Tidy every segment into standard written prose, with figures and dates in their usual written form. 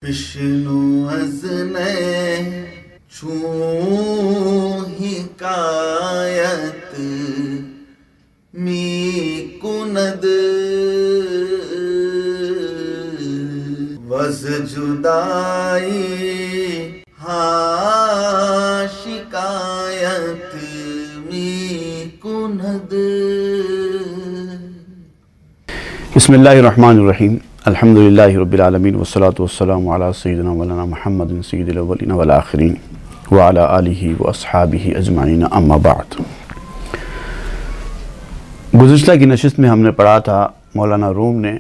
بشنو از چون حکایت می کند وز جدائی ها شکایت می کند. بسم اللہ الرحمن الرحیم. الحمدللہ رب العالمین والصلاة والسلام علی سیدنا مولانا محمد سید الاولین والآخرین وعلی آلہ واصحابہ اجمعین اما بعد. گزشتہ کی نشست میں ہم نے پڑھا تھا مولانا روم نے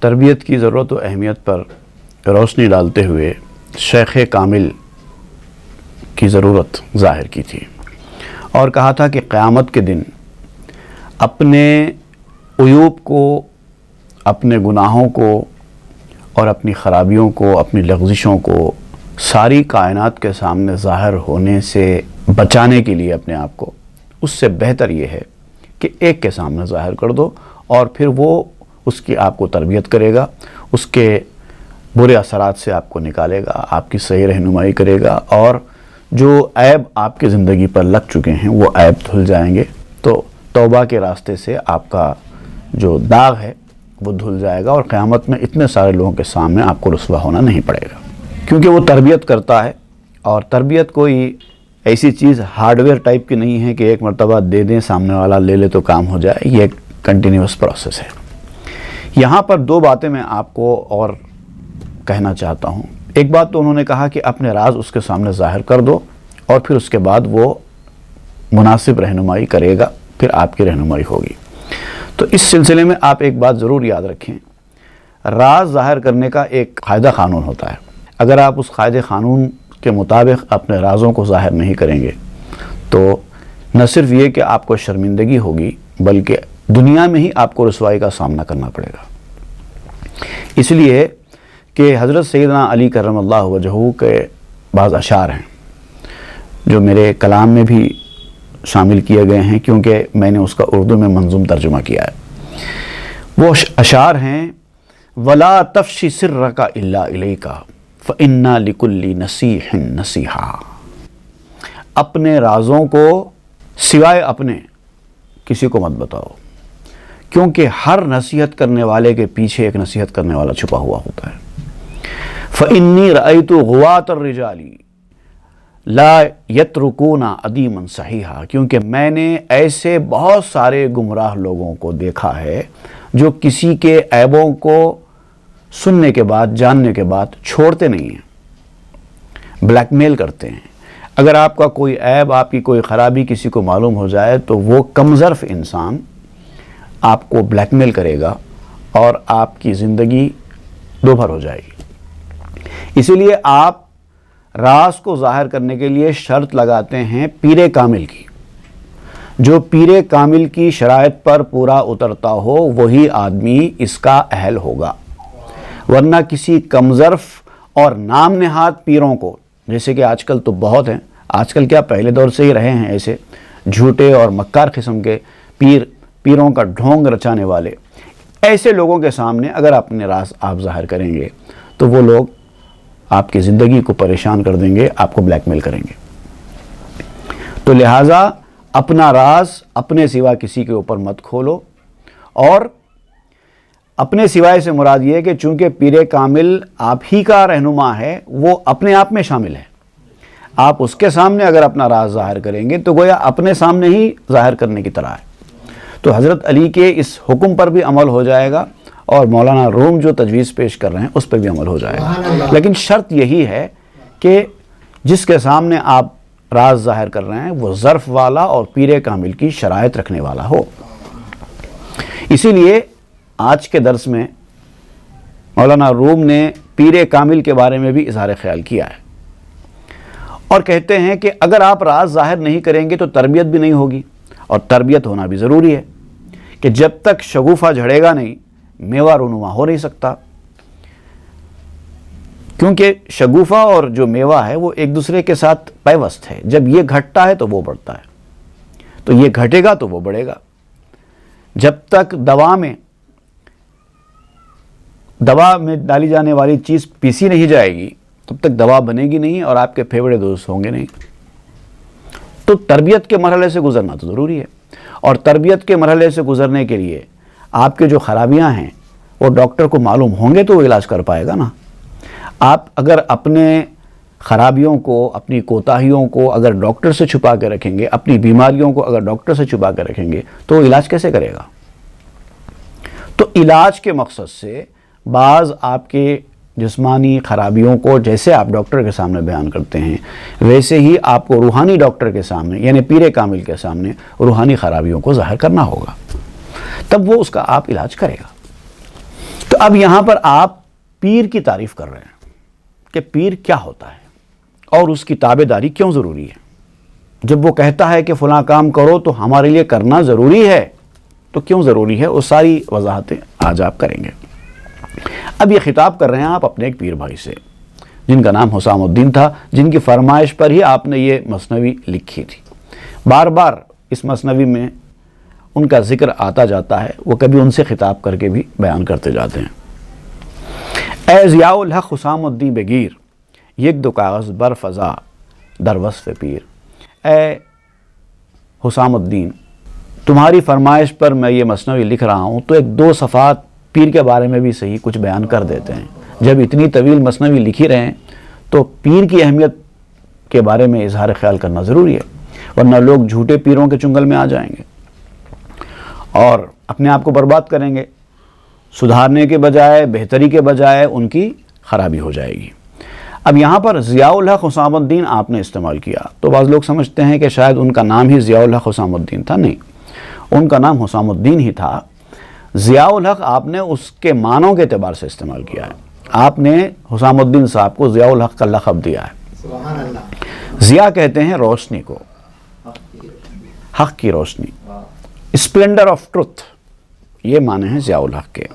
تربیت کی ضرورت و اہمیت پر روشنی ڈالتے ہوئے شیخ کامل کی ضرورت ظاہر کی تھی اور کہا تھا کہ قیامت کے دن اپنے عیوب کو، اپنے گناہوں کو اور اپنی خرابیوں کو، اپنی لغزشوں کو ساری کائنات کے سامنے ظاہر ہونے سے بچانے کے لیے اپنے آپ کو، اس سے بہتر یہ ہے کہ ایک کے سامنے ظاہر کر دو اور پھر وہ اس کی آپ کو تربیت کرے گا، اس کے برے اثرات سے آپ کو نکالے گا، آپ کی صحیح رہنمائی کرے گا اور جو عیب آپ کی زندگی پر لگ چکے ہیں وہ عیب دھل جائیں گے. تو توبہ کے راستے سے آپ کا جو داغ ہے وہ دھل جائے گا اور قیامت میں اتنے سارے لوگوں کے سامنے آپ کو رسوا ہونا نہیں پڑے گا، کیونکہ وہ تربیت کرتا ہے. اور تربیت کوئی ایسی چیز ہارڈ ویئر ٹائپ کی نہیں ہے کہ ایک مرتبہ دے دیں سامنے والا لے لے تو کام ہو جائے. یہ ایک کنٹینیوس پروسیس ہے. یہاں پر دو باتیں میں آپ کو اور کہنا چاہتا ہوں. ایک بات تو انہوں نے کہا کہ اپنے راز اس کے سامنے ظاہر کر دو اور پھر اس کے بعد وہ مناسب رہنمائی کرے گا، پھر آپ کی رہنمائی ہوگی. تو اس سلسلے میں آپ ایک بات ضرور یاد رکھیں، راز ظاہر کرنے کا ایک قاعدہ قانون ہوتا ہے. اگر آپ اس قاعدہ قانون کے مطابق اپنے رازوں کو ظاہر نہیں کریں گے تو نہ صرف یہ کہ آپ کو شرمندگی ہوگی بلکہ دنیا میں ہی آپ کو رسوائی کا سامنا کرنا پڑے گا. اس لیے کہ حضرت سیدنا علی کرم اللہ وجہہ کے بعض اشعار ہیں جو میرے کلام میں بھی شامل کیے گئے ہیں، کیونکہ میں نے اس کا اردو میں منظوم ترجمہ کیا ہے. وہ اشعار ہیں: وَلَا تَفْشِ سِرَّكَ إِلَّا إِلَيْكَ فَإِنَّا لِكُلِّ نَصِيحٍ نَصِيحًا. اپنے رازوں کو سوائے اپنے کسی کو مت بتاؤ، کیونکہ ہر نصیحت کرنے والے کے پیچھے ایک نصیحت کرنے والا چھپا ہوا ہوتا ہے. فَإِنِّي رَأَيْتُ غُوَاةَ الرِّجَالِ لا یترکون عدیما صحیحا. کیونکہ میں نے ایسے بہت سارے گمراہ لوگوں کو دیکھا ہے جو کسی کے عیبوں کو سننے کے بعد، جاننے کے بعد چھوڑتے نہیں ہیں، بلیک میل کرتے ہیں. اگر آپ کا کوئی عیب، آپ کی کوئی خرابی کسی کو معلوم ہو جائے تو وہ کمظرف انسان آپ کو بلیک میل کرے گا اور آپ کی زندگی دوبھر ہو جائے گی. اسی لیے آپ راز کو ظاہر کرنے کے لیے شرط لگاتے ہیں پیر کامل کی. جو پیر کامل کی شرائط پر پورا اترتا ہو وہی آدمی اس کا اہل ہوگا، ورنہ کسی کمظرف اور نام نہاد پیروں کو، جیسے کہ آج کل تو بہت ہیں، آج کل کیا پہلے دور سے ہی رہے ہیں ایسے جھوٹے اور مکار قسم کے پیروں کا ڈھونگ رچانے والے، ایسے لوگوں کے سامنے اگر اپنے راز آپ ظاہر کریں گے تو وہ لوگ آپ کی زندگی کو پریشان کر دیں گے، آپ کو بلیک میل کریں گے. تو لہٰذا اپنا راز اپنے سوا کسی کے اوپر مت کھولو. اور اپنے سوائے سے مراد یہ کہ چونکہ پیر کامل آپ ہی کا رہنما ہے، وہ اپنے آپ میں شامل ہے. آپ اس کے سامنے اگر اپنا راز ظاہر کریں گے تو گویا اپنے سامنے ہی ظاہر کرنے کی طرح ہے. تو حضرت علی کے اس حکم پر بھی عمل ہو جائے گا اور مولانا روم جو تجویز پیش کر رہے ہیں اس پہ بھی عمل ہو جائے گا. لیکن شرط یہی ہے کہ جس کے سامنے آپ راز ظاہر کر رہے ہیں وہ ظرف والا اور پیر کامل کی شرائط رکھنے والا ہو. اسی لیے آج کے درس میں مولانا روم نے پیر کامل کے بارے میں بھی اظہار خیال کیا ہے اور کہتے ہیں کہ اگر آپ راز ظاہر نہیں کریں گے تو تربیت بھی نہیں ہوگی، اور تربیت ہونا بھی ضروری ہے کہ جب تک شگوفہ جھڑے گا نہیں میوہ رونما ہو نہیں سکتا. کیونکہ شگوفہ اور جو میوہ ہے وہ ایک دوسرے کے ساتھ پیوست ہے. جب یہ گھٹتا ہے تو وہ بڑھتا ہے، تو یہ گھٹے گا تو وہ بڑھے گا. جب تک دوا میں دوا میں ڈالی جانے والی چیز پیسی نہیں جائے گی تب تک دوا بنے گی نہیں اور آپ کے پھیپھڑے درست ہوں گے نہیں. تو تربیت کے مرحلے سے گزرنا تو ضروری ہے، اور تربیت کے مرحلے سے گزرنے کے لیے آپ کے جو خرابیاں ہیں وہ ڈاکٹر کو معلوم ہوں گے تو وہ علاج کر پائے گا نا. آپ اگر اپنے خرابیوں کو، اپنی کوتاہیوں کو اگر ڈاکٹر سے چھپا کے رکھیں گے، اپنی بیماریوں کو اگر ڈاکٹر سے چھپا کے رکھیں گے تو وہ علاج کیسے کرے گا؟ تو علاج کے مقصد سے بعض آپ کے جسمانی خرابیوں کو جیسے آپ ڈاکٹر کے سامنے بیان کرتے ہیں ویسے ہی آپ کو روحانی ڈاکٹر کے سامنے یعنی پیر کامل کے سامنے روحانی خرابیوں کو ظاہر کرنا ہوگا، تب وہ اس کا آپ علاج کرے گا. تو اب یہاں پر آپ پیر کی تعریف کر رہے ہیں کہ پیر کیا ہوتا ہے اور اس کی تابع داری کیوں ضروری ہے. جب وہ کہتا ہے کہ فلاں کام کرو تو ہمارے لیے کرنا ضروری ہے، تو کیوں ضروری ہے وہ ساری وضاحتیں آج آپ کریں گے. اب یہ خطاب کر رہے ہیں آپ اپنے ایک پیر بھائی سے جن کا نام حسام الدین تھا، جن کی فرمائش پر ہی آپ نے یہ مثنوی لکھی تھی. بار بار اس مثنوی میں ان کا ذکر آتا جاتا ہے، وہ کبھی ان سے خطاب کر کے بھی بیان کرتے جاتے ہیں. اے ضیاء الحق حسام الدین بگیر، یک دو کاغذ بر فضا در وصف پیر. اے حسام الدین، تمہاری فرمائش پر میں یہ مثنوی لکھ رہا ہوں تو ایک دو صفحات پیر کے بارے میں بھی صحیح کچھ بیان کر دیتے ہیں. جب اتنی طویل مثنوی لکھی رہے ہیں تو پیر کی اہمیت کے بارے میں اظہار خیال کرنا ضروری ہے، ورنہ لوگ جھوٹے پیروں کے چنگل میں آ جائیں گے اور اپنے آپ کو برباد کریں گے. سدھارنے کے بجائے، بہتری کے بجائے ان کی خرابی ہو جائے گی. اب یہاں پر ضیاء الحق حسام الدین آپ نے استعمال کیا تو بعض لوگ سمجھتے ہیں کہ شاید ان کا نام ہی ضیاء الحق حسام الدین تھا. نہیں، ان کا نام حسام الدین ہی تھا. ضیاء الحق آپ نے اس کے معنوں کے اعتبار سے استعمال کیا ہے. آپ نے حسام الدین صاحب کو ضیاء الحق کا لقب دیا ہے. سبحان اللہ. ضیاء کہتے ہیں روشنی کو، حق کی روشنی، اسپلنڈر آف ٹروتھ، یہ معنی ہیں ضیاء الحق کے.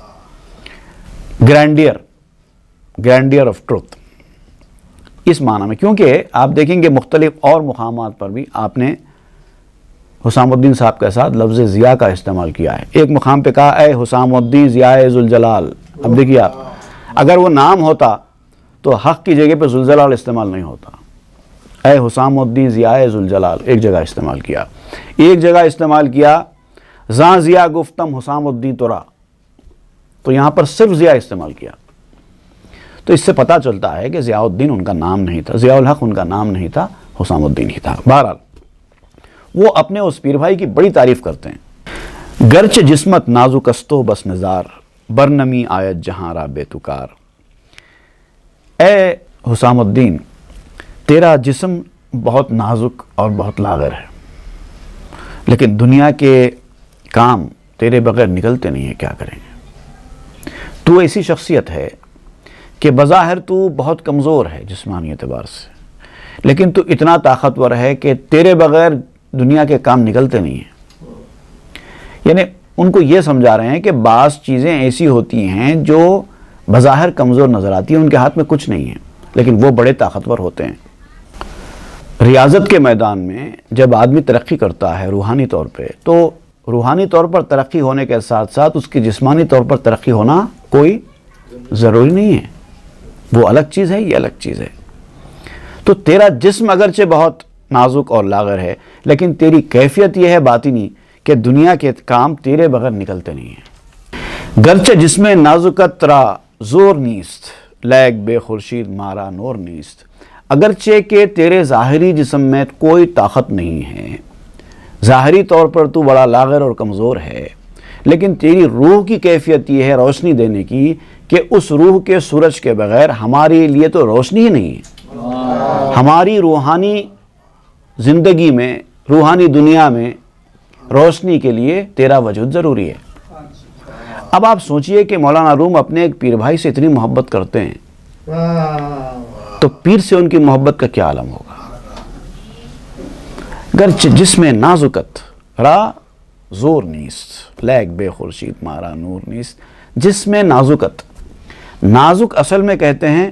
گرینڈیئر آف ٹروتھ، اس معنی میں، کیونکہ آپ دیکھیں گے مختلف اور مقامات پر بھی آپ نے حسام الدین صاحب کے ساتھ لفظ ضیاء کا استعمال کیا ہے. ایک مقام پہ کہا اے حسام الدین ضیاء ذوالجلال. اب دیکھیے آپ، اگر وہ نام ہوتا تو حق کی جگہ پہ ذوالجلال استعمال نہیں ہوتا. اے حسام الدین ضیاء ذوالجلال ایک جگہ استعمال کیا. ایک جگہ استعمال کیا زاں ضیاء گفتم حسام الدین ترا، تو یہاں پر صرف ضیاء استعمال کیا. تو اس سے پتہ چلتا ہے کہ ضیاء الدین ان کا نام نہیں تھا، ضیاء الحق ان کا نام نہیں تھا، حسام الدین ہی تھا. بہرحال وہ اپنے اس پیر بھائی کی بڑی تعریف کرتے ہیں. گرچہ جسمت نازک استو بس نظار، برنمی آیت جہاں را بے تکار. اے حسام الدین، تیرا جسم بہت نازک اور بہت لاغر ہے، لیکن دنیا کے کام تیرے بغیر نکلتے نہیں ہیں. کیا کریں گے؟ تو ایسی شخصیت ہے کہ بظاہر تو بہت کمزور ہے جسمانی اعتبار سے، لیکن تو اتنا طاقتور ہے کہ تیرے بغیر دنیا کے کام نکلتے نہیں ہیں. یعنی ان کو یہ سمجھا رہے ہیں کہ بعض چیزیں ایسی ہوتی ہیں جو بظاہر کمزور نظر آتی ہیں، ان کے ہاتھ میں کچھ نہیں ہے لیکن وہ بڑے طاقتور ہوتے ہیں. ریاضت کے میدان میں جب آدمی ترقی کرتا ہے روحانی طور پہ، تو روحانی طور پر ترقی ہونے کے ساتھ ساتھ اس کی جسمانی طور پر ترقی ہونا کوئی ضروری نہیں ہے. وہ الگ چیز ہے، یہ الگ چیز ہے. تو تیرا جسم اگرچہ بہت نازک اور لاغر ہے لیکن تیری کیفیت یہ ہے باطنی کہ دنیا کے کام تیرے بغیر نکلتے نہیں ہیں. گرچہ جسم نازکت را زور نیست، لیک بے خورشید مارا نور نیست. اگرچہ کہ تیرے ظاہری جسم میں کوئی طاقت نہیں ہے، ظاہری طور پر تو بڑا لاغر اور کمزور ہے، لیکن تیری روح کی کیفیت یہ ہے روشنی دینے کی کہ اس روح کے سورج کے بغیر ہمارے لیے تو روشنی ہی نہیں ہے. ہماری روحانی زندگی میں، روحانی دنیا میں روشنی کے لیے تیرا وجود ضروری ہے. اب آپ سوچئے کہ مولانا روم اپنے ایک پیر بھائی سے اتنی محبت کرتے ہیں تو پیر سے ان کی محبت کا کیا عالم ہوگا. گرچہ جسم نازکت را زور نیست، لیک بے خورشید مارا نور نیست. جسم نازکت، نازک اصل میں کہتے ہیں،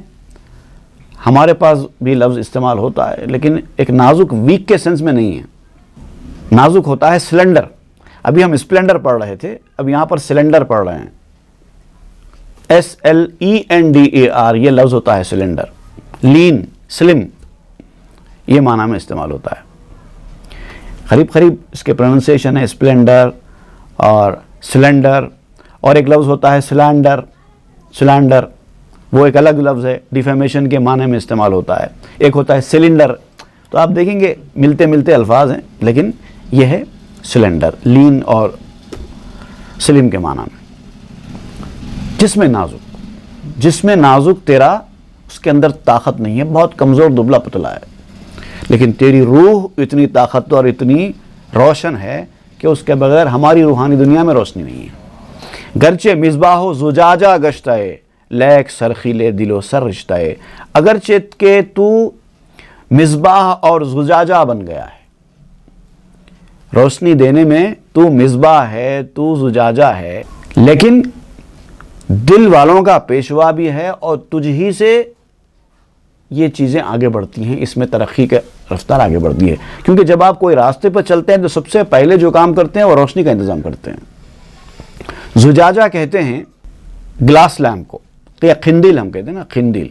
ہمارے پاس بھی لفظ استعمال ہوتا ہے لیکن ایک نازک ویک کے سینس میں نہیں ہے. نازک ہوتا ہے سلنڈر. ابھی ہم اسپلنڈر پڑھ رہے تھے، اب یہاں پر سلنڈر پڑھ رہے ہیں. SLENDAR یہ لفظ ہوتا ہے سلنڈر. لین سلم یہ معنی میں استعمال ہوتا ہے. قریب قریب اس کے پروننسیشن ہے اسپلینڈر اور سلنڈر. اور ایک لفظ ہوتا ہے سلانڈر وہ ایک الگ لفظ ہے, ڈیفیمیشن کے معنی میں استعمال ہوتا ہے. ایک ہوتا ہے سلنڈر. تو آپ دیکھیں گے ملتے ملتے الفاظ ہیں, لیکن یہ ہے سلنڈر لین اور سلم کے معنی میں. جس میں نازک تیرا اس کے اندر طاقت نہیں ہے, بہت کمزور دبلا پتلا ہے, لیکن تیری روح اتنی طاقتور اور اتنی روشن ہے کہ اس کے بغیر ہماری روحانی دنیا میں روشنی نہیں ہے. گرچہ مصباح و زجاجہ گشتائے لیک سرخیلے دل و سر رشتائے. اگرچہ کہ تو مصباح اور زجاجہ بن گیا ہے, روشنی دینے میں تو مصباح ہے, تو زجاجہ ہے, لیکن دل والوں کا پیشوا بھی ہے اور تجھ ہی سے یہ چیزیں آگے بڑھتی ہیں, اس میں ترقی کا رفتار آگے بڑھتی ہے. کیونکہ جب آپ کوئی راستے پر چلتے ہیں تو سب سے پہلے جو کام کرتے ہیں وہ روشنی کا انتظام کرتے ہیں. زجاجہ کہتے ہیں گلاس لیمپ کو, یا قندیل ہم کہتے ہیں نا, قندیل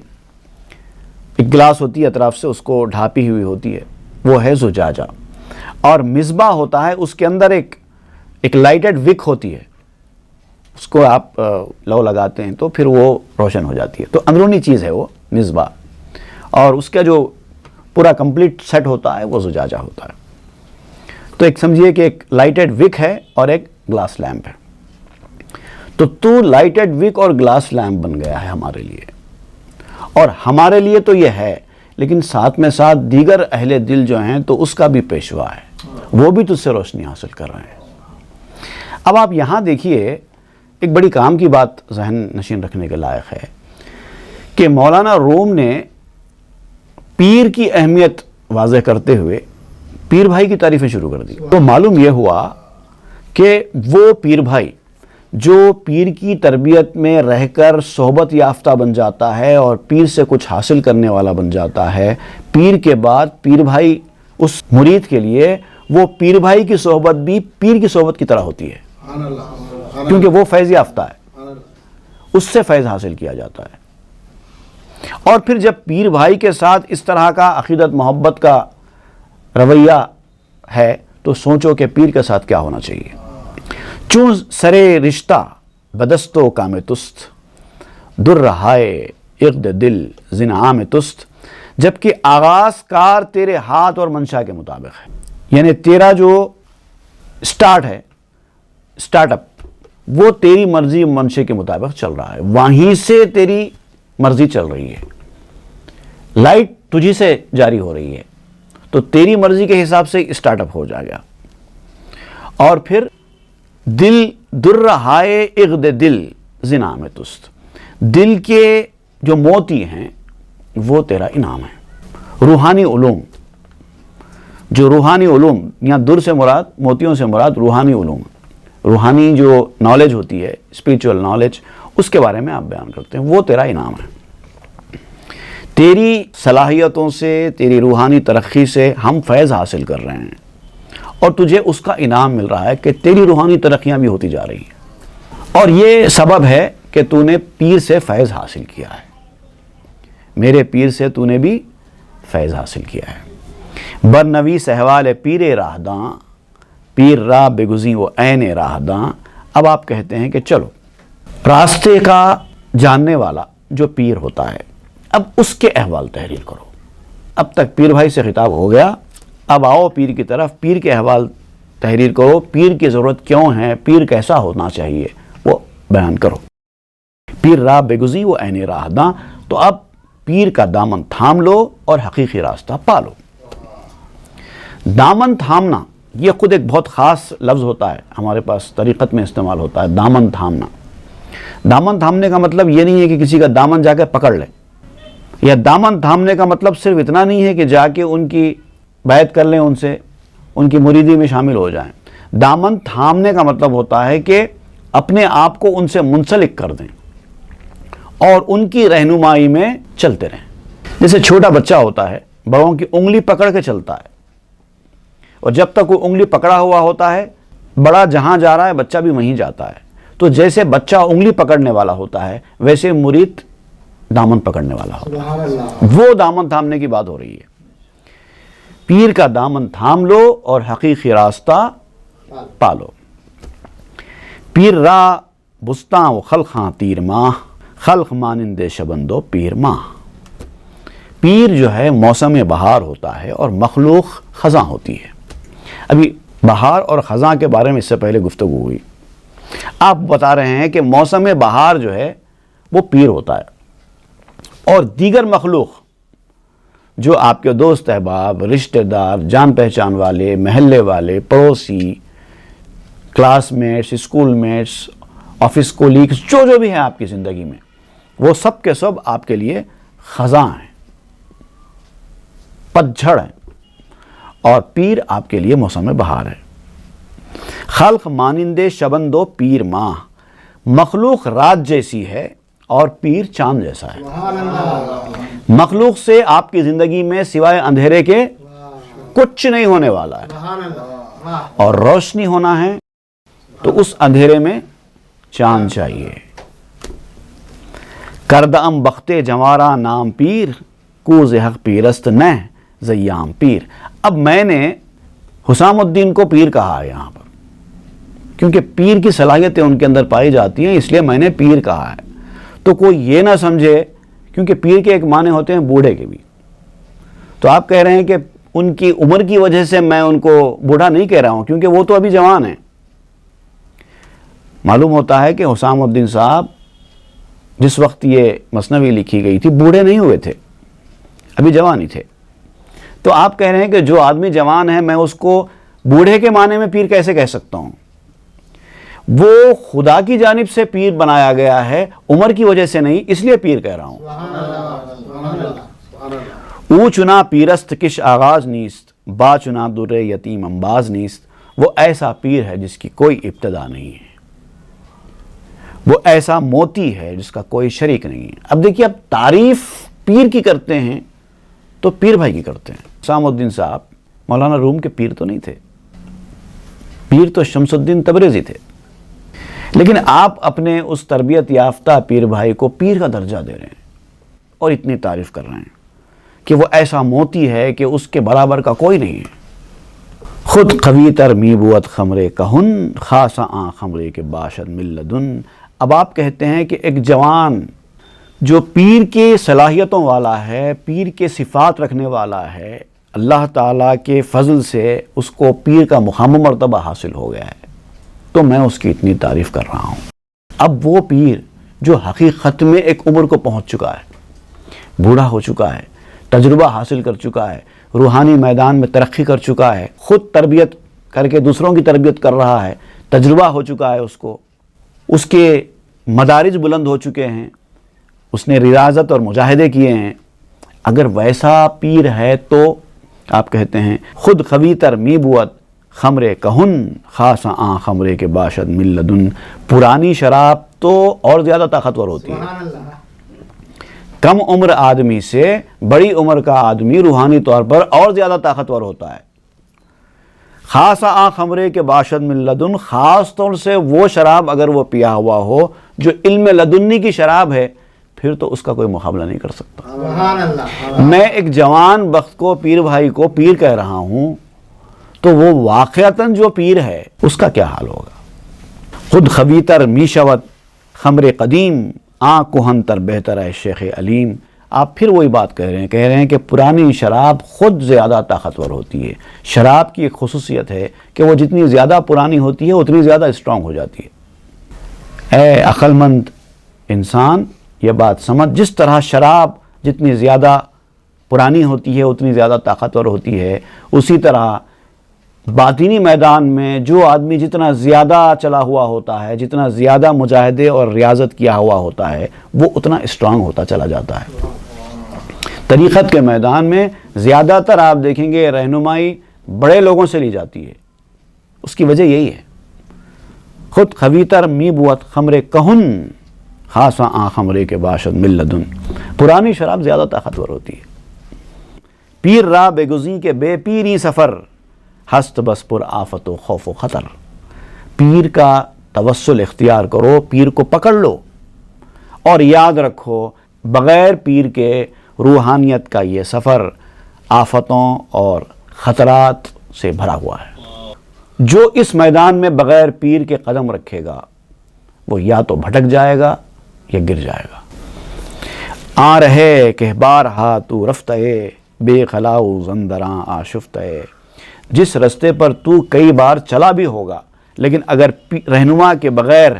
ایک گلاس ہوتی ہے اطراف سے اس کو ڈھانپی ہوئی ہوتی ہے, وہ ہے زجاجہ. اور مصباح ہوتا ہے اس کے اندر ایک لائٹڈ وک ہوتی ہے, اس کو آپ لو لگاتے ہیں تو پھر وہ روشن ہو جاتی ہے. تو اندرونی چیز ہے وہ مصباح, اور اس کا جو پورا کمپلیٹ سیٹ ہوتا ہے وہ زجاجہ ہوتا ہے. تو ایک سمجھیے کہ ایک لائٹڈ وک ہے اور ایک گلاس لیمپ ہے. تو لائٹڈ وک اور گلاس لیمپ بن گیا ہے ہمارے لیے, اور ہمارے لیے تو یہ ہے, لیکن ساتھ میں ساتھ دیگر اہل دل جو ہیں تو اس کا بھی پیشوا ہے, وہ بھی تجھ سے روشنی حاصل کر رہے ہیں. اب آپ یہاں دیکھیے ایک بڑی کام کی بات ذہن نشین رکھنے کے لائق ہے کہ مولانا روم نے پیر کی اہمیت واضح کرتے ہوئے پیر بھائی کی تعریفیں شروع کر دی. تو معلوم یہ ہوا کہ وہ پیر بھائی جو پیر کی تربیت میں رہ کر صحبت یافتہ بن جاتا ہے اور پیر سے کچھ حاصل کرنے والا بن جاتا ہے, پیر کے بعد پیر بھائی اس مرید کے لیے وہ پیر بھائی کی صحبت بھی پیر کی صحبت کی طرح ہوتی ہے, کیونکہ وہ فیض یافتہ ہے, اس سے فیض حاصل کیا جاتا ہے. اور پھر جب پیر بھائی کے ساتھ اس طرح کا عقیدت محبت کا رویہ ہے تو سوچو کہ پیر کے ساتھ کیا ہونا چاہیے. چون سرے رشتہ بدستو کام تست در رہائے اقد دل زنعام تست. جبکہ آغاز کار تیرے ہاتھ اور منشا کے مطابق ہے, یعنی تیرا جو سٹارٹ ہے, سٹارٹ اپ, وہ تیری مرضی منشے کے مطابق چل رہا ہے, وہیں سے تیری مرضی چل رہی ہے, لائٹ تجھی سے جاری ہو رہی ہے, تو تیری مرضی کے حساب سے سٹارٹ اپ ہو جائے گا. اور پھر دل در رہائے اقد دل زنعام تست, دل کے جو موتی ہیں وہ تیرا انعام ہے. روحانی علوم, جو روحانی علوم, یہاں در سے مراد, موتیوں سے مراد روحانی علوم, روحانی جو نالج ہوتی ہے, اسپریچول نالج, اس کے بارے میں آپ بیان کرتے ہیں, وہ تیرا انعام ہے. تیری صلاحیتوں سے, تیری روحانی ترقی سے ہم فیض حاصل کر رہے ہیں, اور تجھے اس کا انعام مل رہا ہے کہ تیری روحانی ترقیاں بھی ہوتی جا رہی ہیں. اور یہ سبب ہے کہ تو نے پیر سے فیض حاصل کیا ہے, میرے پیر سے تو نے بھی فیض حاصل کیا ہے. برنوی سہوال پیر راہداں, پیر راہ بگزی وہ عین راہداں. اب آپ کہتے ہیں کہ چلو راستے کا جاننے والا جو پیر ہوتا ہے, اب اس کے احوال تحریر کرو. اب تک پیر بھائی سے خطاب ہو گیا, اب آؤ پیر کی طرف, پیر کے احوال تحریر کرو, پیر کی ضرورت کیوں ہے, پیر کیسا ہونا چاہیے, وہ بیان کرو. پیر راہ بگزی وہ عین راہداں. تو اب پیر کا دامن تھام لو اور حقیقی راستہ پالو. دامن تھامنا یہ خود ایک بہت خاص لفظ ہوتا ہے, ہمارے پاس طریقت میں استعمال ہوتا ہے دامن تھامنا. دامن تھامنے کا مطلب یہ نہیں ہے کہ کسی کا دامن جا کے پکڑ لے, یا دامن تھامنے کا مطلب صرف اتنا نہیں ہے کہ جا کے ان کی بیعت کر لیں, ان سے ان کی مریدی میں شامل ہو جائیں. دامن تھامنے کا مطلب ہوتا ہے کہ اپنے آپ کو ان سے منسلک کر دیں اور ان کی رہنمائی میں چلتے رہیں. جیسے چھوٹا بچہ ہوتا ہے, بڑوں کی انگلی پکڑ کے چلتا ہے, اور جب تک وہ انگلی پکڑا ہوا ہوتا ہے, بڑا جہاں جا رہا ہے بچہ بھی وہیں جاتا ہے. تو جیسے بچہ انگلی پکڑنے والا ہوتا ہے ویسے مرید دامن پکڑنے والا ہوتا ہے. وہ دامن تھامنے کی بات ہو رہی ہے. پیر کا دامن تھام لو اور حقیقی راستہ پالو. پیر را بستاں و خلقاں تیر ماہ، خلق مانند شبندو پیر ماہ. پیر جو ہے موسم بہار ہوتا ہے اور مخلوق خزاں ہوتی ہے. ابھی بہار اور خزاں کے بارے میں اس سے پہلے گفتگو ہوئی. آپ بتا رہے ہیں کہ موسم بہار جو ہے وہ پیر ہوتا ہے اور دیگر مخلوق جو آپ کے دوست احباب، رشتہ دار، جان پہچان والے، محلے والے، پڑوسی، classmates, schoolmates, office colleagues, جو بھی ہیں آپ کی زندگی میں، وہ سب کے سب آپ کے لیے خزاں ہیں، پتجھڑ ہیں. اور پیر آپ کے لیے موسم بہار ہے. خلق مانند شبندو پیر ماہ، مخلوق رات جیسی ہے اور پیر چاند جیسا ہے. مخلوق سے آپ کی زندگی میں سوائے اندھیرے کے کچھ نہیں ہونے والا ہے اور روشنی ہونا ہے تو اس اندھیرے میں چاند چاہیے. کردام بختے جوارا نام پیر، کوز حق پیرست نہ زیام پیر. اب میں نے حسام الدین کو پیر کہا ہے یہاں پر کیونکہ پیر کی صلاحیتیں ان کے اندر پائی جاتی ہیں، اس لیے میں نے پیر کہا ہے. تو کوئی یہ نہ سمجھے، کیونکہ پیر کے ایک معنی ہوتے ہیں بوڑھے کے بھی. تو آپ کہہ رہے ہیں کہ ان کی عمر کی وجہ سے میں ان کو بوڑھا نہیں کہہ رہا ہوں، کیونکہ وہ تو ابھی جوان ہیں. معلوم ہوتا ہے کہ حسام الدین صاحب جس وقت یہ مثنوی لکھی گئی تھی بوڑھے نہیں ہوئے تھے، ابھی جوان ہی تھے. تو آپ کہہ رہے ہیں کہ جو آدمی جوان ہے میں اس کو بوڑھے کے معنی میں پیر کیسے کہہ سکتا ہوں؟ وہ خدا کی جانب سے پیر بنایا گیا ہے، عمر کی وجہ سے نہیں، اس لیے پیر کہہ رہا ہوں. او چنا پیرست کش آغاز نیست، با چنا در یتیم انباز نیست. وہ ایسا پیر ہے جس کی کوئی ابتدا نہیں ہے، وہ ایسا موتی ہے جس کا کوئی شریک نہیں ہے. اب دیکھیے، اب تعریف پیر کی کرتے ہیں تو پیر بھائی کی کرتے ہیں. حسام الدین صاحب مولانا روم کے پیر تو نہیں تھے، پیر تو شمس الدین تبریزی تھے. لیکن آپ اپنے اس تربیت یافتہ پیر بھائی کو پیر کا درجہ دے رہے ہیں اور اتنی تعریف کر رہے ہیں کہ وہ ایسا موتی ہے کہ اس کے برابر کا کوئی نہیں ہے. خود قوی تر می بوت خمرے کہن، خاصا آن خمرے کے باشد ملدن. اب آپ کہتے ہیں کہ ایک جوان جو پیر کے صلاحیتوں والا ہے، پیر کے صفات رکھنے والا ہے، اللہ تعالیٰ کے فضل سے اس کو پیر کا مقام مرتبہ حاصل ہو گیا ہے، تو میں اس کی اتنی تعریف کر رہا ہوں. اب وہ پیر جو حقیقت میں ایک عمر کو پہنچ چکا ہے، بوڑھا ہو چکا ہے، تجربہ حاصل کر چکا ہے، روحانی میدان میں ترقی کر چکا ہے، خود تربیت کر کے دوسروں کی تربیت کر رہا ہے، تجربہ ہو چکا ہے، اس کے مدارج بلند ہو چکے ہیں، اس نے ریاضت اور مجاہدے کیے ہیں. اگر ویسا پیر ہے تو آپ کہتے ہیں خود خوی تر می بوت خمرے کہن، خاص آن خمرے کے باشد ملدن. پرانی شراب تو اور زیادہ طاقتور ہوتی ہے. کم عمر آدمی سے بڑی عمر کا آدمی روحانی طور پر اور زیادہ طاقتور ہوتا ہے. خاص آن خمرے کے باشد ملدن، خاص طور سے وہ شراب اگر وہ پیا ہوا ہو جو علم لدنی کی شراب ہے، پھر تو اس کا کوئی مقابلہ نہیں کر سکتا. میں ایک جوان بخت کو، پیر بھائی کو پیر کہہ رہا ہوں تو وہ واقعتاً جو پیر ہے اس کا کیا حال ہوگا. خود خبیتر می شود خمر قدیم، آن کہن تر بہتر ہے شیخ علیم. آپ پھر وہی بات کہہ رہے ہیں کہ پرانی شراب خود زیادہ طاقتور ہوتی ہے. شراب کی ایک خصوصیت ہے کہ وہ جتنی زیادہ پرانی ہوتی ہے اتنی زیادہ اسٹرانگ ہو جاتی ہے. اے عقل مند انسان، یہ بات سمجھ، جس طرح شراب جتنی زیادہ پرانی ہوتی ہے اتنی زیادہ طاقتور ہوتی ہے، اسی طرح باطنی میدان میں جو آدمی جتنا زیادہ چلا ہوا ہوتا ہے، جتنا زیادہ مجاہدے اور ریاضت کیا ہوا ہوتا ہے، وہ اتنا اسٹرانگ ہوتا چلا جاتا ہے. طریقت کے میدان میں زیادہ تر آپ دیکھیں گے رہنمائی بڑے لوگوں سے لی جاتی ہے. اس کی وجہ یہی ہے. خود خویتر می بوت خمرے کہن، خاصا آن خمرے کے باشد ملدن. پرانی شراب زیادہ طاقتور ہوتی ہے. پیر را بے گزی کے بے پیری سفر، ہست بس پر آفت و خوف و خطر. پیر کا توسل اختیار کرو، پیر کو پکڑ لو، اور یاد رکھو بغیر پیر کے روحانیت کا یہ سفر آفتوں اور خطرات سے بھرا ہوا ہے۔ جو اس میدان میں بغیر پیر کے قدم رکھے گا وہ یا تو بھٹک جائے گا یا گر جائے گا۔ آ رہے کہ بارہا تو رفتئے، بے خلاؤ زندراں آشفتئے۔ جس رستے پر تو کئی بار چلا بھی ہوگا، لیکن اگر رہنما کے بغیر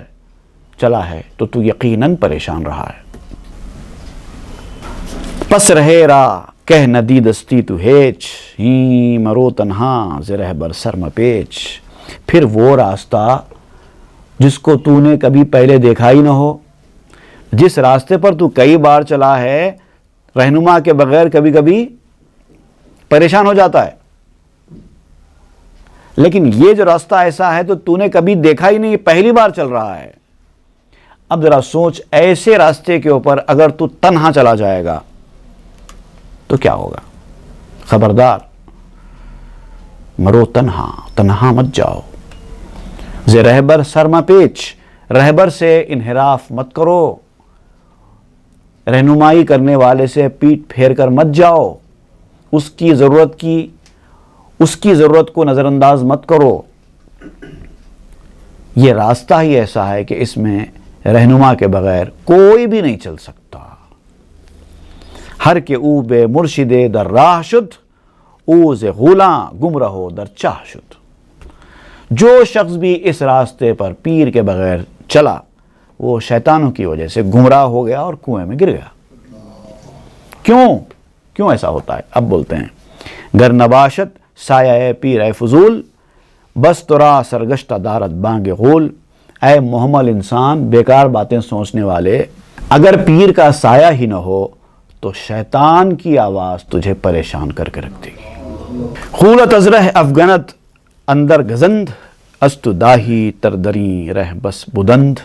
چلا ہے تو یقیناً پریشان رہا ہے۔ پس رہے راہ کہہ ندی دستی تو ہیچ، ہی مرو تنہا ز رہبر سر مپیچ۔ پھر وہ راستہ جس کو تو نے کبھی پہلے دیکھا ہی نہ ہو، جس راستے پر تو کئی بار چلا ہے، رہنما کے بغیر کبھی کبھی پریشان ہو جاتا ہے، لیکن یہ جو راستہ ایسا ہے تو نے کبھی دیکھا ہی نہیں، پہلی بار چل رہا ہے۔ اب ذرا سوچ، ایسے راستے کے اوپر اگر تو تنہا چلا جائے گا تو کیا ہوگا؟ خبردار، مرو تنہا، تنہا مت جاؤ۔ ز رہبر سر مپیچ، رہبر سے انحراف مت کرو، رہنمائی کرنے والے سے پیٹ پھیر کر مت جاؤ، اس کی ضرورت کو نظر انداز مت کرو۔ یہ راستہ ہی ایسا ہے کہ اس میں رہنما کے بغیر کوئی بھی نہیں چل سکتا۔ ہر کے او بے مرشد در راہ شد، او ز غولاں گمراہو در چاہ شد۔ جو شخص بھی اس راستے پر پیر کے بغیر چلا وہ شیطانوں کی وجہ سے گمراہ ہو گیا اور کنویں میں گر گیا۔ کیوں ایسا ہوتا ہے؟ اب بولتے ہیں، گر نباشت سایہ پیر اے فضول، بس ترا سرگشتہ دارت بانگ غول۔ اے محمل انسان، بیکار باتیں سوچنے والے، اگر پیر کا سایہ ہی نہ ہو تو شیطان کی آواز تجھے پریشان کر کے رکھ دے گی۔ خولت از رہ افغنت اندر گزند، است داہی تردری رہ بس بدند۔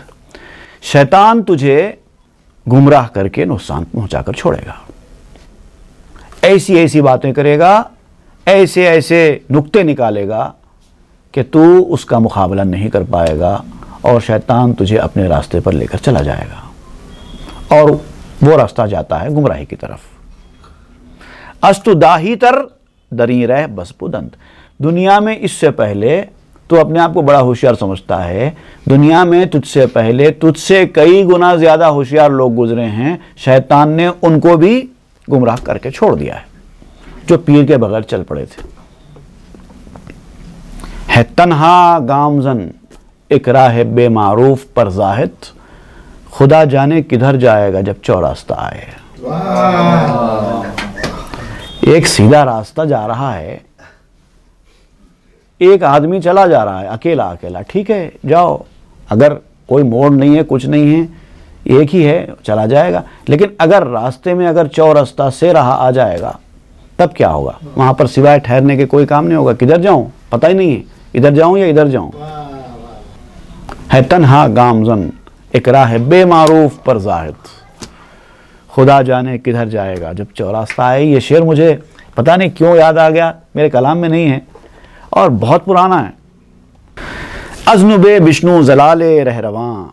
شیطان تجھے گمراہ کر کے نقصان پہنچا کر چھوڑے گا، ایسی باتیں کرے گا، ایسے نکتے نکالے گا کہ تو اس کا مقابلہ نہیں کر پائے گا، اور شیطان تجھے اپنے راستے پر لے کر چلا جائے گا، اور وہ راستہ جاتا ہے گمراہی کی طرف۔ است داہی تر دری رہ بس بدند۔ دنیا میں اس سے پہلے تو اپنے آپ کو بڑا ہوشیار سمجھتا ہے، دنیا میں تجھ سے پہلے تجھ سے کئی گنا زیادہ ہوشیار لوگ گزرے ہیں، شیطان نے ان کو بھی گمراہ کر کے چھوڑ دیا ہے، جو پیر کے بغیر چل پڑے تھے۔ ہے تنہا گامزن ایک راہ بے معروف پر زاہد، خدا جانے کدھر جائے گا جب چوراستہ آئے۔ ایک سیدھا راستہ جا رہا ہے، ایک آدمی چلا جا رہا ہے اکیلا، ٹھیک ہے جاؤ، اگر کوئی موڑ نہیں ہے، کچھ نہیں ہے، ایک ہی ہے، چلا جائے گا۔ لیکن اگر راستے میں اگر چوراستہ سے رہا آ جائے گا تب کیا ہوگا؟ وہاں پر سوائے ٹھہرنے کے کوئی کام نہیں ہوگا، کدھر جاؤں پتہ ہی نہیں ہے، ادھر جاؤں یا ادھر جاؤں۔ ہے تنہا گامزن ایک راہ بے معروف پر زاہد، خدا جانے کدھر جائے گا جب چوراستہ آئے۔ یہ شعر مجھے پتہ نہیں کیوں یاد آ گیا، میرے کلام میں نہیں ہے اور بہت پرانا ہے۔ ازنب بشنو زلال رہ رواں،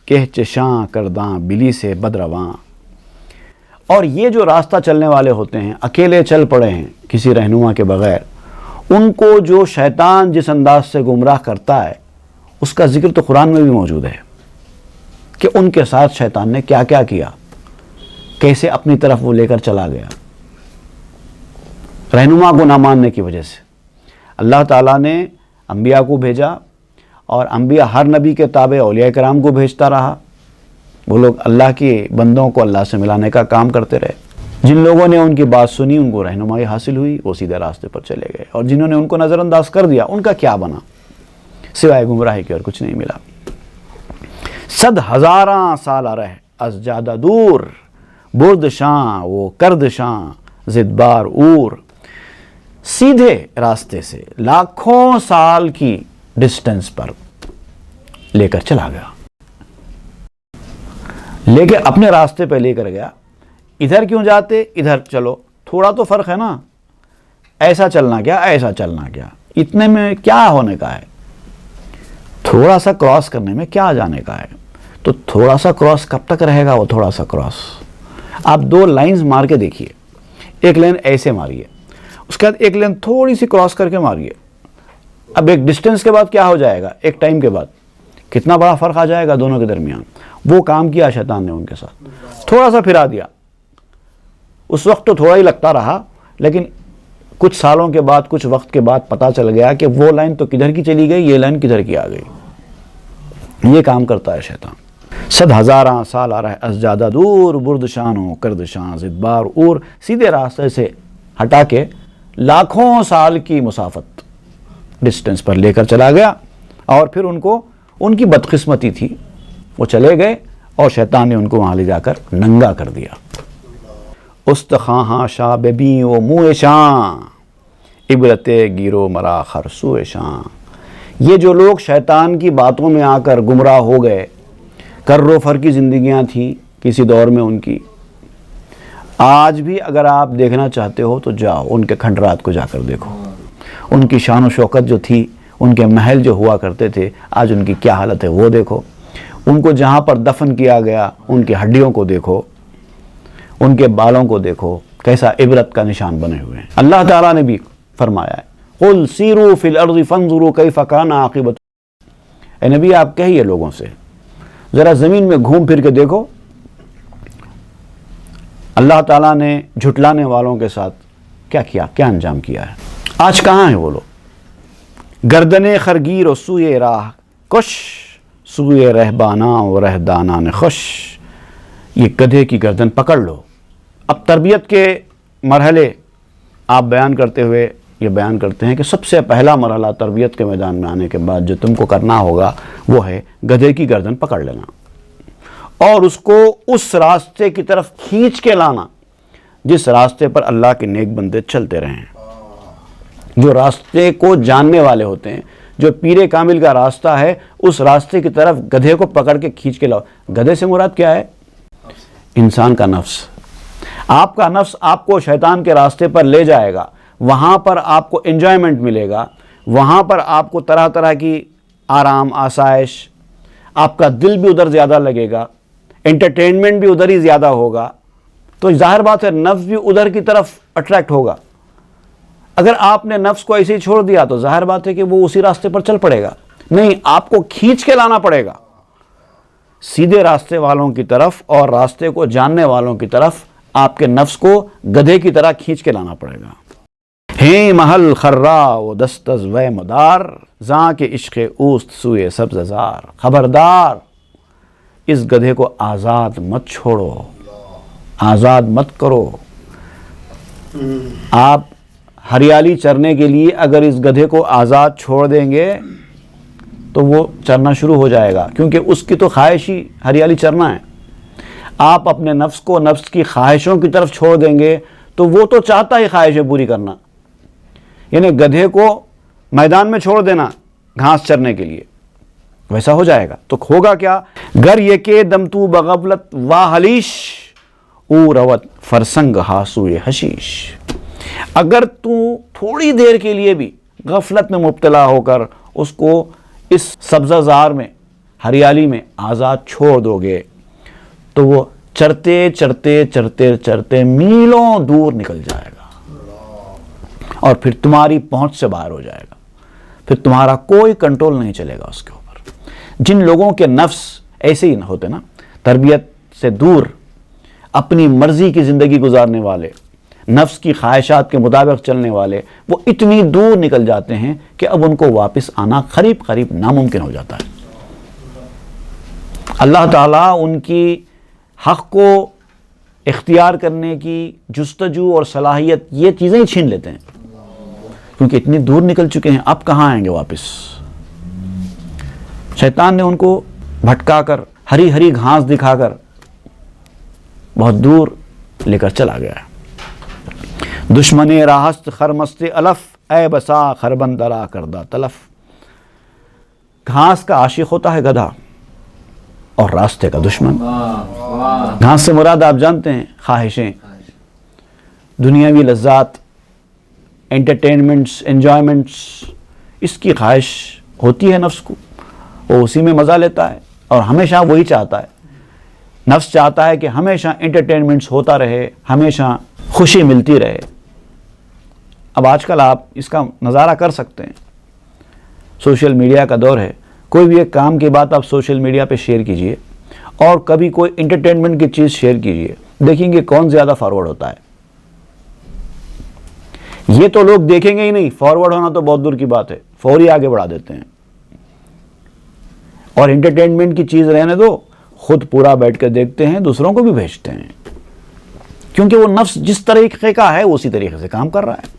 کہ چشاں کرداں بلی سے بدرواں۔ اور یہ جو راستہ چلنے والے ہوتے ہیں، اکیلے چل پڑے ہیں کسی رہنما کے بغیر، ان کو جو شیطان جس انداز سے گمراہ کرتا ہے اس کا ذکر تو قرآن میں بھی موجود ہے کہ ان کے ساتھ شیطان نے کیا کیا کیا، کیسے اپنی طرف وہ لے کر چلا گیا رہنما کو نہ ماننے کی وجہ سے۔ اللہ تعالیٰ نے انبیاء کو بھیجا، اور انبیاء ہر نبی کے تابع اولیاء کرام کو بھیجتا رہا، وہ لوگ اللہ کے بندوں کو اللہ سے ملانے کا کام کرتے رہے۔ جن لوگوں نے ان کی بات سنی، ان کو رہنمائی حاصل ہوئی، وہ سیدھے راستے پر چلے گئے، اور جنہوں نے ان کو نظر انداز کر دیا ان کا کیا بنا؟ سوائے گمراہی کے اور کچھ نہیں ملا۔ صد ہزاراں سالہ رہ از جادہ دور، برد شاں وہ کرد شاں زدبار اور۔ سیدھے راستے سے لاکھوں سال کی ڈسٹنس پر لے کر چلا گیا، لیکن اپنے راستے پہ لے کر گیا۔ ادھر کیوں جاتے، ادھر چلو، تھوڑا تو فرق ہے نا، ایسا چلنا کیا، ایسا چلنا کیا، اتنے میں کیا ہونے کا ہے؟ تھوڑا سا کراس کرنے میں کیا جانے کا ہے؟ تو تھوڑا سا کراس کب تک رہے گا وہ تھوڑا سا کراس؟ آپ 2 لائنز مار کے دیکھیے، ایک لائن ایسے ماریے، اس کے بعد ایک لائن تھوڑی سی کراس کر کے ماریے، اب ایک ڈسٹنس کے بعد کیا ہو جائے گا، ایک ٹائم کے بعد کتنا بڑا فرق آ جائے گا دونوں کے درمیان۔ وہ کام کیا شیطان نے ان کے ساتھ، تھوڑا سا پھرا دیا، اس وقت تو تھوڑا ہی لگتا رہا، لیکن کچھ سالوں کے بعد، کچھ وقت کے بعد پتا چل گیا کہ وہ لائن تو کدھر کی چلی گئی، یہ لائن کدھر کی آ گئی۔ یہ کام کرتا ہے شیطان۔ 100,000 سال آ رہا ہے از زیادہ دور، بردشانوں کردشاں زدبار اور، سیدھے راستے سے ہٹا کے لاکھوں سال کی مسافت ڈسٹنس پر لے کر چلا گیا، اور پھر ان کی بدقسمتی تھی، وہ چلے گئے اور شیطان نے ان کو وہاں لے جا کر ننگا کر دیا۔ استخواہاں شاہ ببیں و منہ شاں، عبرت گیرو مرا خرسو شاں۔ یہ جو لوگ شیطان کی باتوں میں آ کر گمراہ ہو گئے، کر و فر کی زندگیاں تھیں کسی دور میں ان کی، آج بھی اگر آپ دیکھنا چاہتے ہو تو جاؤ ان کے کھنڈرات کو جا کر دیکھو، ان کی شان و شوکت جو تھی، ان کے محل جو ہوا کرتے تھے، آج ان کی کیا حالت ہے وہ دیکھو، ان کو جہاں پر دفن کیا گیا ان کی ہڈیوں کو دیکھو، ان کے بالوں کو دیکھو، کیسا عبرت کا نشان بنے ہوئے ہیں۔ اللہ تعالیٰ نے بھی فرمایا ہے قُلْ سِیرُوا فِی الْأَرْضِ فَانظُرُوا کَیْفَ کَانَ عَاقِبَةُ، اے نبی آپ کہیے لوگوں سے ذرا زمین میں گھوم پھر کے دیکھو اللہ تعالیٰ نے جھٹلانے والوں کے ساتھ کیا کیا، کیا انجام کیا ہے۔ آج کہاں ہیں وہ لوگ؟ گردن خرگیر و سوئے راہ کش، سوئے رہبانہ و رہدانان خوش۔ یہ گدھے کی گردن پکڑ لو۔ اب تربیت کے مرحلے آپ بیان کرتے ہوئے یہ بیان کرتے ہیں کہ سب سے پہلا مرحلہ تربیت کے میدان میں آنے کے بعد جو تم کو کرنا ہوگا وہ ہے گدھے کی گردن پکڑ لینا اور اس کو اس راستے کی طرف کھینچ کے لانا جس راستے پر اللہ کے نیک بندے چلتے رہے ہیں، جو راستے کو جاننے والے ہوتے ہیں، جو پیر کامل کا راستہ ہے، اس راستے کی طرف گدھے کو پکڑ کے کھینچ کے لاؤ۔ گدھے سے مراد کیا ہے؟ انسان کا نفس۔ آپ کا نفس آپ کو شیطان کے راستے پر لے جائے گا، وہاں پر آپ کو انجوائمنٹ ملے گا، وہاں پر آپ کو طرح طرح کی آرام، آسائش، آپ کا دل بھی ادھر زیادہ لگے گا، انٹرٹینمنٹ بھی ادھر ہی زیادہ ہوگا، تو ظاہر بات ہے نفس بھی ادھر کی طرف اٹریکٹ ہوگا۔ اگر آپ نے نفس کو ایسے ہی چھوڑ دیا تو ظاہر بات ہے کہ وہ اسی راستے پر چل پڑے گا، نہیں، آپ کو کھینچ کے لانا پڑے گا سیدھے راستے والوں کی طرف، اور راستے کو جاننے والوں کی طرف آپ کے نفس کو گدھے کی طرح کھینچ کے لانا پڑے گا۔ ہیں محل خرا و دستز و مدار، زاں کے عشق اوست سوئے سبز زار۔ خبردار، اس گدھے کو آزاد مت چھوڑو، آزاد مت کرو۔ آپ ہریالی چرنے کے لیے اگر اس گدھے کو آزاد چھوڑ دیں گے تو وہ چرنا شروع ہو جائے گا، کیونکہ اس کی تو خواہش ہی ہریالی چرنا ہے۔ آپ اپنے نفس کو نفس کی خواہشوں کی طرف چھوڑ دیں گے تو وہ تو چاہتا ہی خواہشیں پوری کرنا، یعنی گدھے کو میدان میں چھوڑ دینا گھاس چرنے کے لیے، ویسا ہو جائے گا تو ہوگا کیا؟ گر یہ کہ دم تو بغفلت واہ حلیش، او روت فرسنگ ہاسوئے حشیش۔ اگر تو تھوڑی دیر کے لیے بھی غفلت میں مبتلا ہو کر اس کو اس سبزہ زار میں، ہریالی میں آزاد چھوڑ دو گے تو وہ چرتے چرتے چرتے چرتے میلوں دور نکل جائے گا اور پھر تمہاری پہنچ سے باہر ہو جائے گا، پھر تمہارا کوئی کنٹرول نہیں چلے گا اس کے اوپر۔ جن لوگوں کے نفس ایسے ہی ہوتے نا، تربیت سے دور، اپنی مرضی کی زندگی گزارنے والے، نفس کی خواہشات کے مطابق چلنے والے، وہ اتنی دور نکل جاتے ہیں کہ اب ان کو واپس آنا قریب قریب ناممکن ہو جاتا ہے۔ اللہ تعالیٰ ان کی حق کو اختیار کرنے کی جستجو اور صلاحیت، یہ چیزیں ہی چھین لیتے ہیں، کیونکہ اتنی دور نکل چکے ہیں، اب کہاں آئیں گے واپس۔ شیطان نے ان کو بھٹکا کر، ہری ہری گھاس دکھا کر بہت دور لے کر چلا گیا۔ دشمن راہست خرمست الف، اے بسا خربندرا کردہ تلف۔ گھاس کا عاشق ہوتا ہے گدھا اور راستے کا دشمن۔ گھاس سے مراد آپ جانتے ہیں خواہشیں، دنیاوی لذات، انٹرٹینمنٹس، انجوائمنٹس، اس کی خواہش ہوتی ہے نفس کو، وہ اسی میں مزہ لیتا ہے اور ہمیشہ وہی چاہتا ہے. نفس چاہتا ہے کہ ہمیشہ انٹرٹینمنٹس ہوتا رہے, ہمیشہ خوشی ملتی رہے. اب آج کل آپ اس کا نظارہ کر سکتے ہیں, سوشل میڈیا کا دور ہے. کوئی بھی ایک کام کی بات آپ سوشل میڈیا پہ شیئر کیجئے اور کبھی کوئی انٹرٹینمنٹ کی چیز شیئر کیجئے, دیکھیں گے کون زیادہ فارورڈ ہوتا ہے. یہ تو لوگ دیکھیں گے ہی نہیں, فارورڈ ہونا تو بہت دور کی بات ہے, فوری آگے بڑھا دیتے ہیں. اور انٹرٹینمنٹ کی چیز رہنے دو, خود پورا بیٹھ کے دیکھتے ہیں, دوسروں کو بھی بھیجتے ہیں, کیونکہ وہ نفس جس طریقے کا ہے اسی طریقے سے کام کر رہا ہے.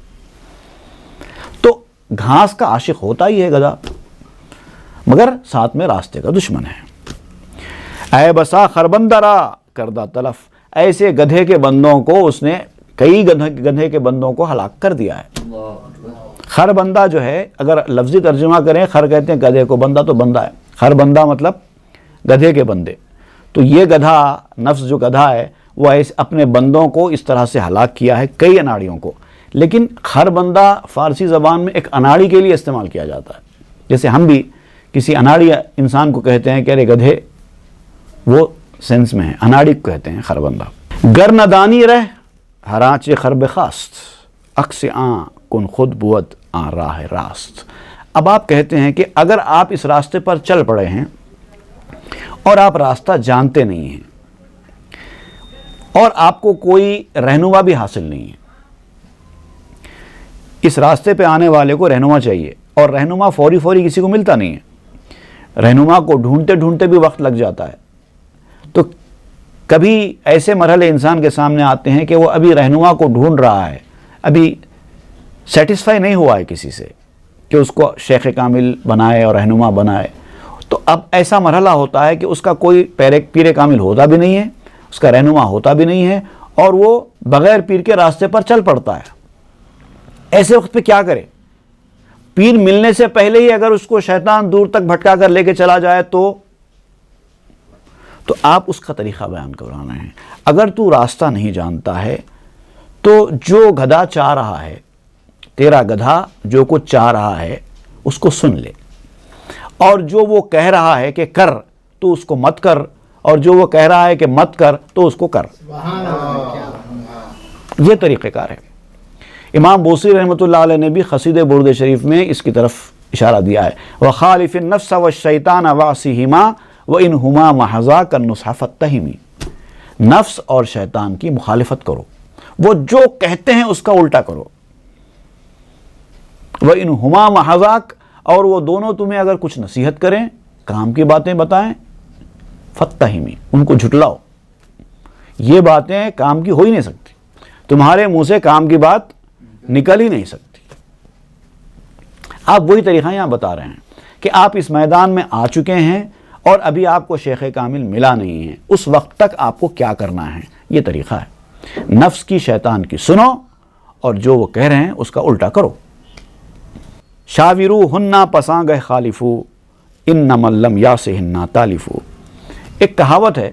تو گھاس کا عاشق ہوتا ہی ہے گدھا, مگر ساتھ میں راستے کا دشمن ہے. اے بسا خربندہ را کردہ تلف, ایسے گدھے کے بندوں کو اس نے کئی گدھے کے بندوں کو ہلاک کر دیا ہے. خر بندہ جو ہے, اگر لفظی ترجمہ کریں, خر کہتے ہیں گدھے کو, بندہ تو بندہ ہے, خر بندہ مطلب گدھے کے بندے. تو یہ گدھا, نفس جو گدھا ہے, وہ ایسے اپنے بندوں کو اس طرح سے ہلاک کیا ہے, کئی اناڑیوں کو. لیکن خر بندہ فارسی زبان میں ایک اناڑی کے لیے استعمال کیا جاتا ہے. جیسے ہم بھی کسی اناڑی انسان کو کہتے ہیں کہ ارے گدھے, وہ سینس میں ہے, اناڑی کو کہتے ہیں خر بندہ. گر ندانی رہ ہراچ خرب خاست, عکس آن کن خود بود آن راہ راست. اب آپ کہتے ہیں کہ اگر آپ اس راستے پر چل پڑے ہیں اور آپ راستہ جانتے نہیں ہیں اور آپ کو کوئی رہنما بھی حاصل نہیں ہے, اس راستے پہ آنے والے کو رہنما چاہیے, اور رہنما فوری کسی کو ملتا نہیں ہے, رہنما کو ڈھونڈتے ڈھونڈتے بھی وقت لگ جاتا ہے. تو کبھی ایسے مرحلے انسان کے سامنے آتے ہیں کہ وہ ابھی رہنما کو ڈھونڈ رہا ہے, ابھی سیٹسفائی نہیں ہوا ہے کسی سے کہ اس کو شیخ کامل بنائے اور رہنما بنائے. تو اب ایسا مرحلہ ہوتا ہے کہ اس کا کوئی پیر کامل ہوتا بھی نہیں ہے, اس کا رہنما ہوتا بھی نہیں ہے, اور وہ بغیر پیر کے راستے پر چل پڑتا ہے. ایسے وقت پہ کیا کرے؟ پیر ملنے سے پہلے ہی اگر اس کو شیطان دور تک بھٹکا کر لے کے چلا جائے تو آپ اس کا طریقہ بیان کر رہے ہیں. اگر تو راستہ نہیں جانتا ہے تو جو گدھا چاہ رہا ہے, تیرا گدھا جو کچھ چاہ رہا ہے اس کو سن لے, اور جو وہ کہہ رہا ہے کہ کر تو اس کو مت کر, اور جو وہ کہہ رہا ہے کہ مت کر تو اس کو کر. یہ طریقہ کار ہے. امام بوصیری رحمۃ اللہ علیہ نے بھی قصیدہ برد شریف میں اس کی طرف اشارہ دیا ہے. وَخَالِفِ النَّفْسَ وَالشَّيْطَانَ وَعْصِهِمَا وَإِنْهُمَا مَحَضَا كَالنُّصْحَ فَاتَّهِمِ. نفس اور شیطان کی مخالفت کرو, وہ جو کہتے ہیں اس کا الٹا کرو. وَإِنْهُمَا مَحَضَاكَ, اور وہ دونوں تمہیں اگر کچھ نصیحت کریں, کام کی باتیں بتائیں, فَاتَّهِمِ, ان کو جھٹلاؤ. یہ باتیں کام کی ہو ہی نہیں سکتی, تمہارے منہ سے کام کی بات نکل ہی نہیں سکتی. آپ وہی طریقہ یہاں بتا رہے ہیں کہ آپ اس میدان میں آ چکے ہیں اور ابھی آپ کو شیخ کامل ملا نہیں ہے, اس وقت تک آپ کو کیا کرنا ہے. یہ طریقہ ہے. نفس کی, شیطان کی سنو, اور جو وہ کہہ رہے ہیں اس کا الٹا کرو. شاورو ہننا پسانگ خالفو انما لم یاسہننا تالفو. ایک کہاوت ہے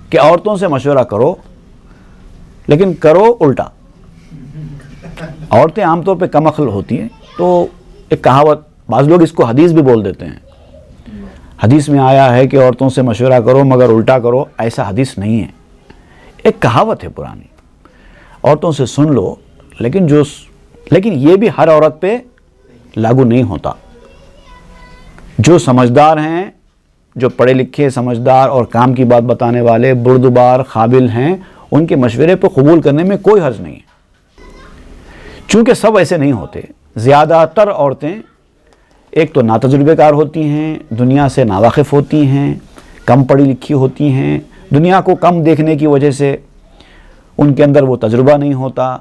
کہ عورتوں سے مشورہ کرو لیکن کرو الٹا. عورتیں عام طور پہ کم عقل ہوتی ہیں, تو ایک کہاوت, بعض لوگ اس کو حدیث بھی بول دیتے ہیں. حدیث میں آیا ہے کہ عورتوں سے مشورہ کرو مگر الٹا کرو, ایسا حدیث نہیں ہے. ایک کہاوت ہے پرانی, عورتوں سے سن لو لیکن یہ بھی ہر عورت پہ لاگو نہیں ہوتا. جو سمجھدار ہیں, جو پڑھے لکھے سمجھدار اور کام کی بات بتانے والے بردبار قابل ہیں, ان کے مشورے پہ قبول کرنے میں کوئی حرج نہیں ہے. چونکہ سب ایسے نہیں ہوتے. زیادہ تر عورتیں ایک تو ناتجربہ کار ہوتی ہیں, دنیا سے ناواقف ہوتی ہیں, کم پڑھی لکھی ہوتی ہیں, دنیا کو کم دیکھنے کی وجہ سے ان کے اندر وہ تجربہ نہیں ہوتا.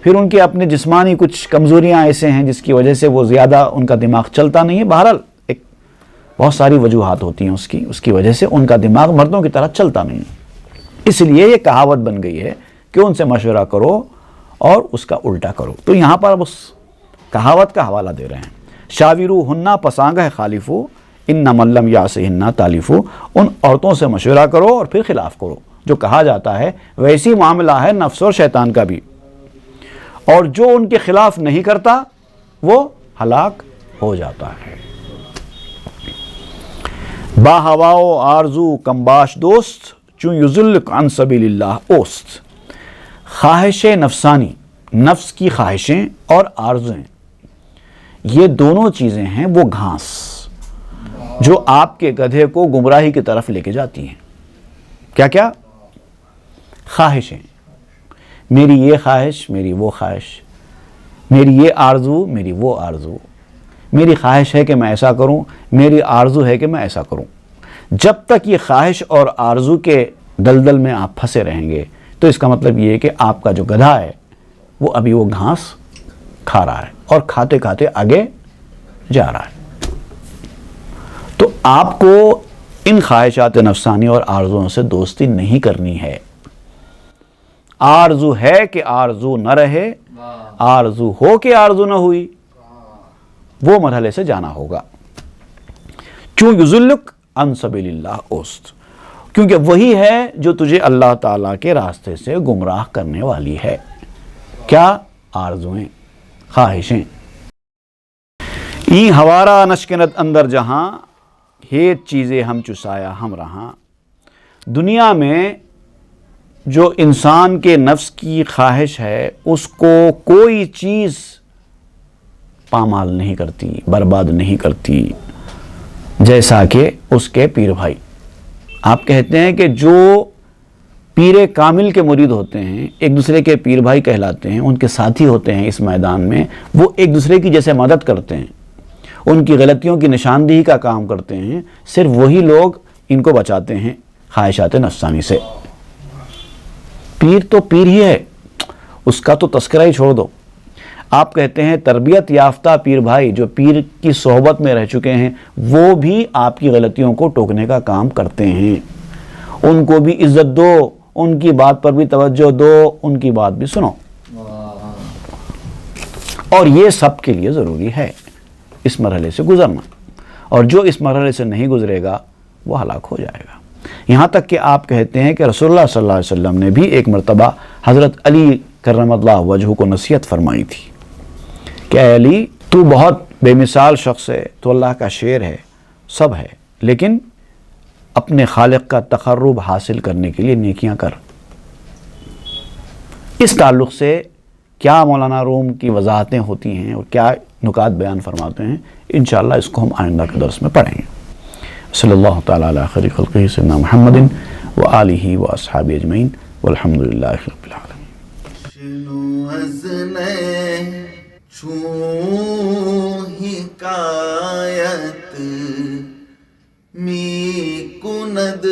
پھر ان کے اپنے جسمانی کچھ کمزوریاں ایسے ہیں جس کی وجہ سے وہ زیادہ ان کا دماغ چلتا نہیں ہے. بہرحال ایک بہت ساری وجوہات ہوتی ہیں اس کی وجہ سے ان کا دماغ مردوں کی طرح چلتا نہیں. اس لیے یہ کہاوت بن گئی ہے کہ ان سے مشورہ کرو اور اس کا الٹا کرو. تو یہاں پر اب اس کہاوت کا حوالہ دے رہے ہیں. شاورو ہننا پسانگ خالفو انما لم یاسہننا تالفو. ان عورتوں سے مشورہ کرو اور پھر خلاف کرو. جو کہا جاتا ہے ویسی معاملہ ہے نفس اور شیطان کا بھی, اور جو ان کے خلاف نہیں کرتا وہ ہلاک ہو جاتا ہے. با ہوا و آرزو کمباش دوست چون یضلک عن سبیل اللہ اوست. خواہش نفسانی، نفس کی خواہشیں اور آرزویں، یہ دونوں چیزیں ہیں وہ گھاس جو آپ کے گدھے کو گمراہی کی طرف لے کے جاتی ہیں. کیا کیا؟ خواہشیں. میری یہ خواہش، میری وہ خواہش، میری یہ آرزو، میری وہ آرزو. میری خواہش ہے کہ میں ایسا کروں، میری آرزو ہے کہ میں ایسا کروں. جب تک یہ خواہش اور آرزو کے دلدل میں آپ پھنسے رہیں گے تو اس کا مطلب یہ ہے کہ آپ کا جو گدھا ہے وہ ابھی وہ گھاس کھا رہا ہے اور کھاتے کھاتے آگے جا رہا ہے. تو آپ کو ان خواہشات نفسانی اور آرزوؤں سے دوستی نہیں کرنی ہے. آرزو ہے کہ آرزو نہ رہے، آرزو ہو کہ آرزو نہ ہوئی، وہ مرحلے سے جانا ہوگا. چون یضلک عن سبیل اللہ اوست، کیونکہ وہی ہے جو تجھے اللہ تعالیٰ کے راستے سے گمراہ کرنے والی ہے. کیا؟ آرزویں، خواہشیں. این ہوارا نشکنت اندر جہاں ہیت چیزیں ہم چسایا ہم رہاں. دنیا میں جو انسان کے نفس کی خواہش ہے اس کو کوئی چیز پامال نہیں کرتی، برباد نہیں کرتی، جیسا کہ اس کے پیر بھائی. آپ کہتے ہیں کہ جو پیر کامل کے مرید ہوتے ہیں ایک دوسرے کے پیر بھائی کہلاتے ہیں، ان کے ساتھی ہوتے ہیں اس میدان میں، وہ ایک دوسرے کی جیسے مدد کرتے ہیں، ان کی غلطیوں کی نشاندہی کا کام کرتے ہیں. صرف وہی لوگ ان کو بچاتے ہیں خواہشات نفسانی سے. پیر تو پیر ہی ہے، اس کا تو تذکرہ ہی چھوڑ دو. آپ کہتے ہیں تربیت یافتہ پیر بھائی جو پیر کی صحبت میں رہ چکے ہیں وہ بھی آپ کی غلطیوں کو ٹوکنے کا کام کرتے ہیں. ان کو بھی عزت دو، ان کی بات پر بھی توجہ دو، ان کی بات بھی سنو. اور یہ سب کے لیے ضروری ہے اس مرحلے سے گزرنا. اور جو اس مرحلے سے نہیں گزرے گا وہ ہلاک ہو جائے گا. یہاں تک کہ آپ کہتے ہیں کہ رسول اللہ صلی اللہ علیہ وسلم نے بھی ایک مرتبہ حضرت علی کرم اللہ وجہہ کو نصیحت فرمائی تھی کہ اے علی، تو بہت بے مثال شخص ہے، تو اللہ کا شیر ہے، سب ہے، لیکن اپنے خالق کا تقرب حاصل کرنے کے لیے نیکیاں کر. اس تعلق سے کیا مولانا روم کی وضاحتیں ہوتی ہیں اور کیا نکات بیان فرماتے ہیں، انشاءاللہ اس کو ہم آئندہ کے درس میں پڑھیں گے. صلی اللہ تعالیٰ علی خیر خلقہ سیدنا محمد وآلہ واصحابہ اجمعین والحمد للہ رب العالمین. شنو از نے چون حکایت می کند